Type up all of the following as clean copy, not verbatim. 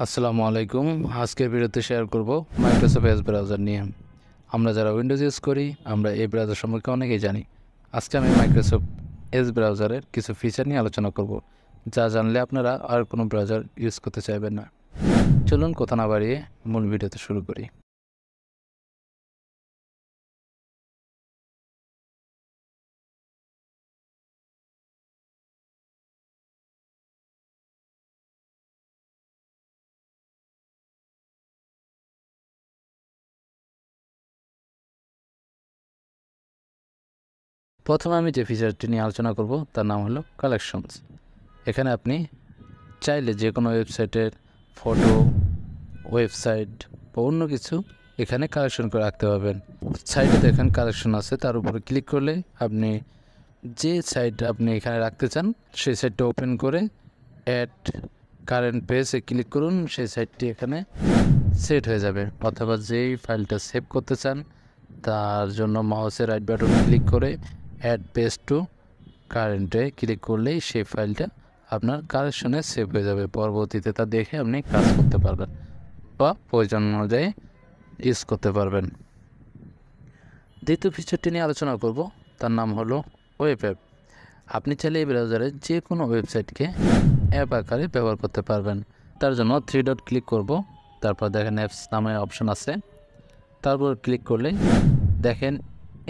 আসসালামু আলাইকুম। আজকের ভিডিওতে শেয়ার করব মাইক্রোসফট এজ ব্রাউজার নিয়ে। আমরা যারা উইন্ডোজ ইউজ করি আমরা এই ব্রাউজার সম্পর্কে অনেকেই জানি। আজকে আমি মাইক্রোসফট এজ ব্রাউজারের কিছু ফিচার নিয়ে আলোচনা করব, যা জানলে আপনারা আর কোনো ব্রাউজার ইউজ করতে চাইবেন না। চলুন কথা না বাড়িয়ে মূল ভিডিওতে শুরু করি। প্রথমে আমি যে ফিচারটি নিয়ে আলোচনা করব তার নাম হলো কালেকশনস। এখানে আপনি চাইলে যে কোনো ওয়েবসাইটের ফটো, ওয়েবসাইট বা অন্য কিছু এখানে কালেকশন করে রাখতে পারবেন। সাইডে দেখেন কালেকশন আছে, তার উপরে ক্লিক করলে আপনি যে সাইট আপনি এখানে রাখতে চান সেই সাইটটা ওপেন করে অ্যাড কারেন্ট পেজে ক্লিক করুন, সেই সাইটটি এখানে সেট হয়ে যাবে। অথবা যেই ফাইলটা সেভ করতে চান তার জন্য মাউসের রাইট বাটন ক্লিক করে অ্যাড পেজ টু কারেন্টে ক্লিক করলেই সেই ফাইলটা আপনার কালেকশনে সেভ হয়ে যাবে। পরবর্তীতে তা দেখে আপনি কাজ করতে পারবেন বা প্রয়োজন অনুযায়ী ইউজ করতে পারবেন। দ্বিতীয় ফিচারটি নিয়ে আলোচনা করব, তার নাম হলো ওয়েব অ্যাপ। আপনি চাইলে এই ব্রাউজারে যে কোনো ওয়েবসাইটকে অ্যাপ আকারে ব্যবহার করতে পারবেন। তার জন্য 3 ডট ক্লিক করব, তারপর দেখেন অ্যাপস নামে অপশন আছে, তারপর ক্লিক করলে দেখেন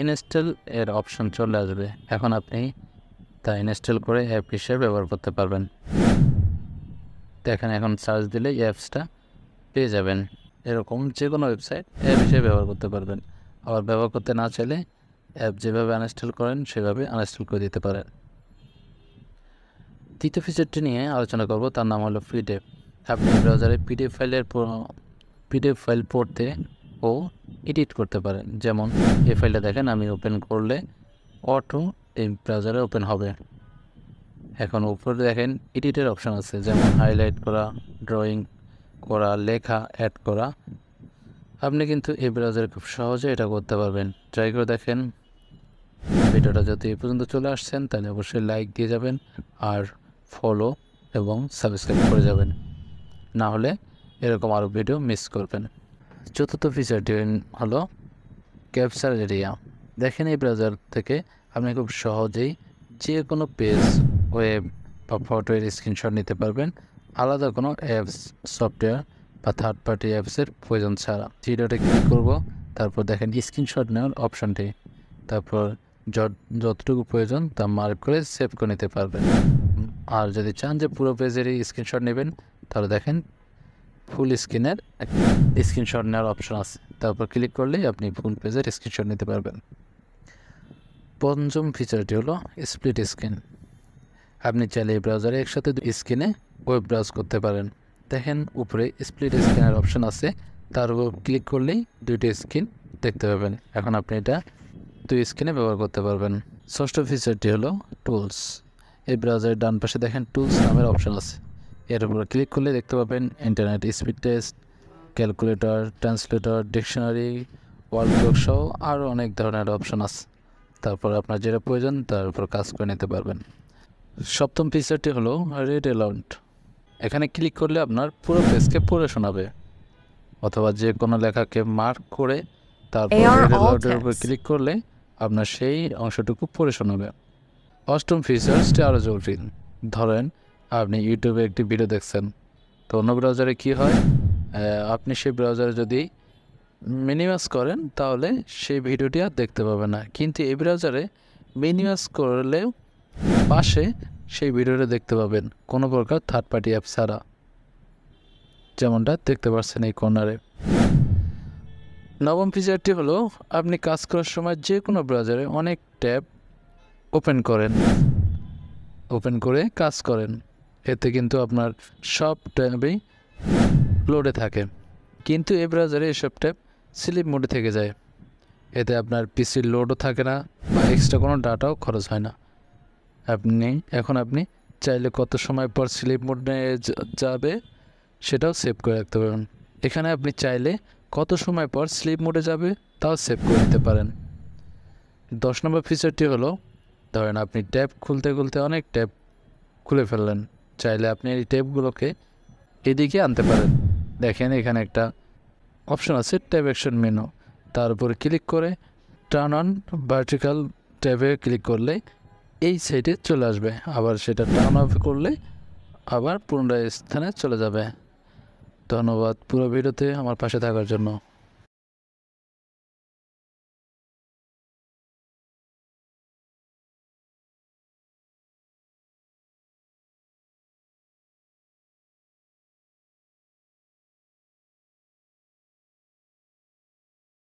ইনস্টল এর অপশন চলে আসবে। এখন আপনি তা ইনস্টল করে অ্যাপ হিসেবে ব্যবহার করতে পারবেন। দেখেন এখন সার্চ দিলে অ্যাপসটা পেয়ে যাবেন। এরকম যে কোনো ওয়েবসাইট অ্যাপ হিসেবে ব্যবহার করতে পারবেন। আবার ব্যবহার করতে না চাইলে অ্যাপ যেভাবে আনইনস্টল করেন সেভাবে আনইনস্টল করে দিতে পারেন। তৃতীয় ফিচারটি নিয়ে আলোচনা করব, তার নাম হলো পিডিএফ। আপনি ব্রাউজারে পিডিএফ ফাইল পড়তে ও এডিট করতে পারেন। যেমন এই ফাইলটা দেখেন আমি ওপেন করলে অটো এই ব্রাউজারে ওপেন হবে। এখন উপরে দেখেন এডিটের অপশান আছে, যেমন হাইলাইট করা, ড্রয়িং করা, লেখা অ্যাড করা। আপনি কিন্তু এই ব্রাউজারে খুব সহজে এটা করতে পারবেন। ট্রাই করে দেখেন। ভিডিওটা যদি এই পর্যন্ত চলে আসছেন তাহলে অবশ্যই লাইক দিয়ে যাবেন আর ফলো এবং সাবস্ক্রাইব করে যাবেন, না হলে এরকম আরও ভিডিও মিস করবেন। চতুর্থ ফিচারটি হলো ক্যাপচার এরিয়া। দেখেন এই ব্রাউজার থেকে আপনি খুব সহজেই যে কোনো পেজ, ওয়েব বা ফটোর স্ক্রিনশট নিতে পারবেন, আলাদা কোনো অ্যাপস, সফটওয়্যার বা থার্ড পার্টি অ্যাপসের প্রয়োজন ছাড়া। 3 ডটে ক্লিক করব, তারপর দেখেন স্ক্রিনশট নেওয়ার অপশানটি, তারপর যতটুকু প্রয়োজন তা মার্ক করে সেভ করে নিতে পারবেন। আর যদি চান যে পুরো পেজেরই স্ক্রিনশট নেবেন তাহলে দেখেন ফুল স্ক্রিনের স্ক্রিনশট নেওয়ার অপশন আছে, তারপর ক্লিক করলেই আপনি ফুল পেজের স্ক্রিনশট নিতে পারবেন। পঞ্চম ফিচারটি হলো স্প্লিট স্ক্রিন। আপনি চাইলে এই ব্রাউজারে একসাথে স্ক্রিনে ওয়েব ব্রাউজ করতে পারেন। দেখেন উপরে স্প্লিট স্ক্রিনের অপশন আছে, তার উপর ক্লিক করলেই দুইটি স্ক্রিন দেখতে পাবেন। এখন আপনি এটা 2 স্ক্রিনে ব্যবহার করতে পারবেন। ষষ্ঠ ফিচারটি হলো টুলস। এই ব্রাউজারের ডান পাশে দেখেন টুলস নামের অপশন আছে, এর উপর ক্লিক করলে দেখতে পাবেন internet speed test, calculator, translator, dictionary, world clock সহ আরও অনেক ধরনের অপশন আছে। তারপর আপনার যেটা প্রয়োজন তার উপর কাজ করে নিতে পারবেন। সপ্তম ফিচারটি হলো রিড অ্যালাউড। এখানে ক্লিক করলে আপনার পুরো পেজকে পড়ে শোনাবে, অথবা যে কোনো লেখাকে মার্ক করে তারপর রিড অ্যালাউডের উপর ক্লিক করলে আপনার সেই অংশটুকু পড়ে শোনাবে। অষ্টম ফিচার্সটি আরও জটিল। ধরেন আপনি ইউটিউবে একটি ভিডিও দেখছেন, তো অন্য ব্রাউজারে কী হয়, আপনি সেই ব্রাউজারে যদি মিনিমাইজ করেন তাহলে সেই ভিডিওটি আর দেখতে পাবেন না, কিন্তু এই ব্রাউজারে মিনিমাইজ করলেও পাশে সেই ভিডিওটা দেখতে পাবেন কোনো প্রকার থার্ড পার্টি অ্যাপ ছাড়া, যেমনটা দেখতে পাচ্ছেন এই কর্নারে। নবম ফিচারটি হলো আপনি কাজ করার সময় যে কোনো ব্রাউজারে অনেক ট্যাব ওপেন করে কাজ করেন, এতে কিন্তু আপনার সব ট্যাবই লোডে থাকে, কিন্তু এই ব্রাউজারে এসব ট্যাব স্লিপ মোডে থেকে যায়। এতে আপনার পিসির লোডও থাকে না বা এক্সট্রা কোনো ডাটাও খরচ হয় না। আপনি চাইলে কত সময় পর স্লিপ মোডে যাবে সেটাও সেভ করে রাখতে পারবেন। এখানে আপনি চাইলে কত সময় পর স্লিপ মোডে যাবে তাও সেভ করে নিতে পারেন। 10 নম্বর ফিচারটি হলো, ধরেন আপনি ট্যাব খুলতে অনেক ট্যাব খুলে ফেললেন, চাইলে আপনি এই ট্যাবগুলোকে এদিকে আনতে পারেন। দেখেন এখানে একটা অপশন আছে ট্যাব অ্যাকশন মেনু, তার উপর ক্লিক করে টার্ন অন ভার্টিক্যাল ট্যাবে ক্লিক করলে এই সাইডে চলে আসবে, আবার সেটা টার্ন অফ করলে আবার পুনরায় স্থানে চলে যাবে। ধন্যবাদ পুরো ভিডিওতে আমার পাশে থাকার জন্য।